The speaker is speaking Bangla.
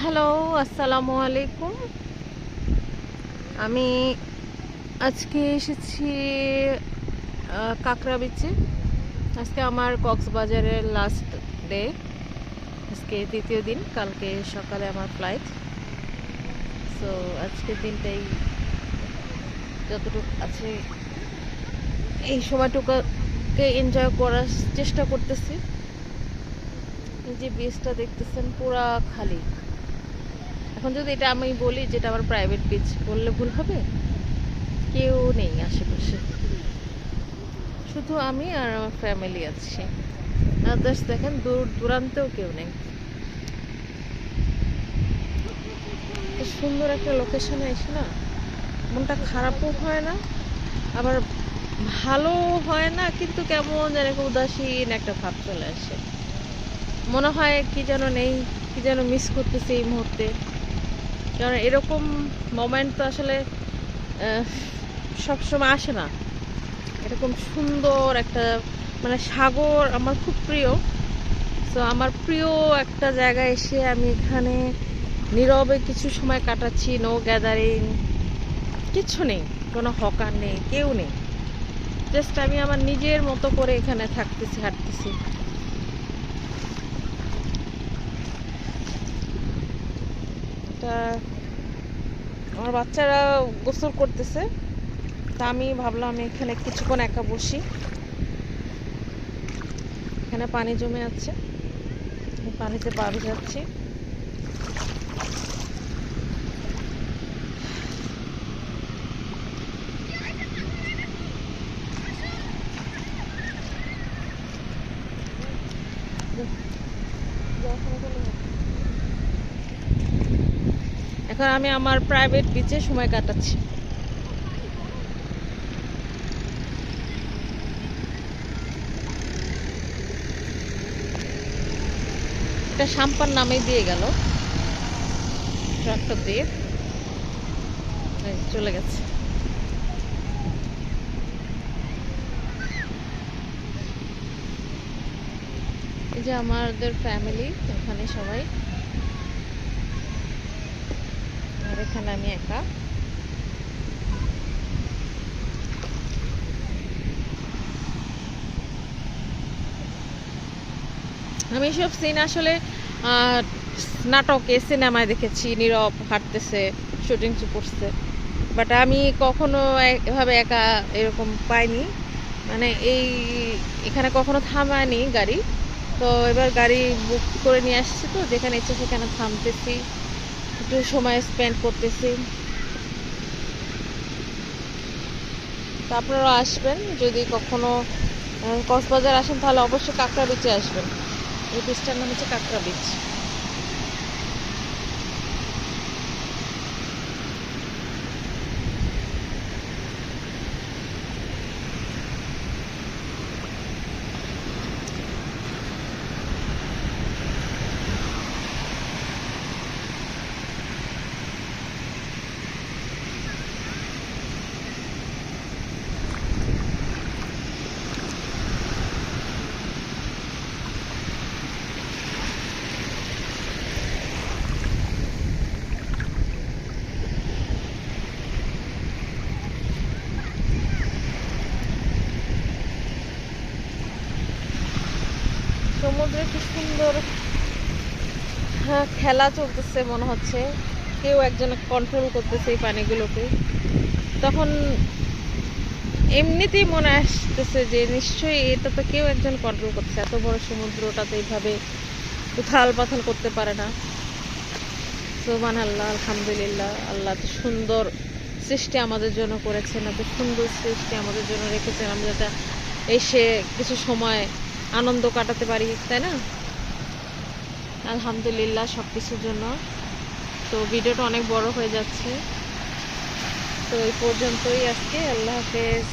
হ্যালো, আসসালামু আলাইকুম। আমি আজকে এসেছি কাঁকড়া বিচে। আজকে আমার কক্সবাজারের লাস্ট ডে। আজকে দ্বিতীয় দিন, কালকে সকালে আমার ফ্লাইট। সো আজকের দিনটাই যতটুকু আছে এই সময়টুকুকে এনজয় করার চেষ্টা করতেছি। এই যে বিচটা দেখতেছেন পুরা খালি। এখন যদি এটা আমি বলি যেটা আমার প্রাইভেট বিচ, বললে ভুল হবে? কেউ নেই আশেপাশে, শুধু আমি আর আমার ফ্যামিলি আছি। আদার্স দেখেন দূর দূরান্তেও কেউ নেই। সুন্দর একটা লোকেশনে এসে না মনটা খারাপও হয় না, আবার ভালো হয় না, কিন্তু কেমন যেন একটা উদাসীন একটা ভাব চলে আসে। মনে হয় কি যেন নেই, কি যেন মিস করতেছি এই মুহূর্তে। কারণ এরকম মোমেন্ট তো আসলে সবসময় আসে না। এরকম সুন্দর একটা সাগর আমার খুব প্রিয়। তো আমার প্রিয় একটা জায়গায় এসে আমি এখানে নীরবে কিছু সময় কাটাচ্ছি। নো গ্যাদারিং, কিচ্ছু নেই, কোনো হকার নেই, কেউ নেই। জাস্ট আমি আমার নিজের মতো করে এখানে থাকতেছি, হাঁটতেছি। এটা আমার বাচ্চারা গোসল করতেছে, তা আমি ভাবলাম আমি এখানে কিছুক্ষণ একা বসি। এখানে পানি জমে আছে, পানিতে পা ভেজাচ্ছি। এখন আমি আমার প্রাইভেট বিচে সময় কাটাচ্ছি। এটা সাম্পান নামে দিয়ে গেল ট্রাক্টর দিয়ে, চলে গেছে। এই যে আমাদের ফ্যামিলি, এখানে সবাই, আর এখানে আমি একা। আমি সব সিন আসলে নাটকে, সিনেমায় দেখেছি, নীরব হাঁটতেছে, শুটিং করছে, বাট আমি কখনো এভাবে একা এরকম পাইনি। এই এখানে কখনো থামায়নি গাড়ি। তো এবার গাড়ি বুক করে নিয়ে আসছি, তো যেখানে ইচ্ছে সেখানে থামতেছি, একটু সময় স্পেন্ড করতেছি। তো আপনারাও আসবেন, যদি কখনো কক্সবাজার আসেন তাহলে অবশ্যই কাঁকড়া বিচে আসবেন। এই বিচটার নাম হচ্ছে কাঁকড়া বিচ। সমুদ্রে কি সুন্দর খেলা চলতেছে, মনে হচ্ছে কেউ একজন কন্ট্রোল করতেছে এই পানিগুলোকে। তখন এমনিতেই মনে আসতেছে যে নিশ্চয়ই এটা তো কেউ একজন কন্ট্রোল করছে, এত বড় সমুদ্রটা তো এইভাবে উথাল পাথাল করতে পারে না। সুবহানাল্লাহ, আলহামদুলিল্লাহ, আল্লাহ এত সুন্দর সৃষ্টি আমাদের জন্য করেছেন, এত সুন্দর সৃষ্টি আমাদের জন্য রেখেছেন, আমরা যাতে এসে কিছু সময় আনন্দ কাটাতে পারি, তাই না? আলহামদুলিল্লাহ সব কিছুর জন্য। তো ভিডিওটা অনেক বড় হয়ে যাচ্ছে, তো এই পর্যন্তই আজকে। আল্লাহ হাফেজ।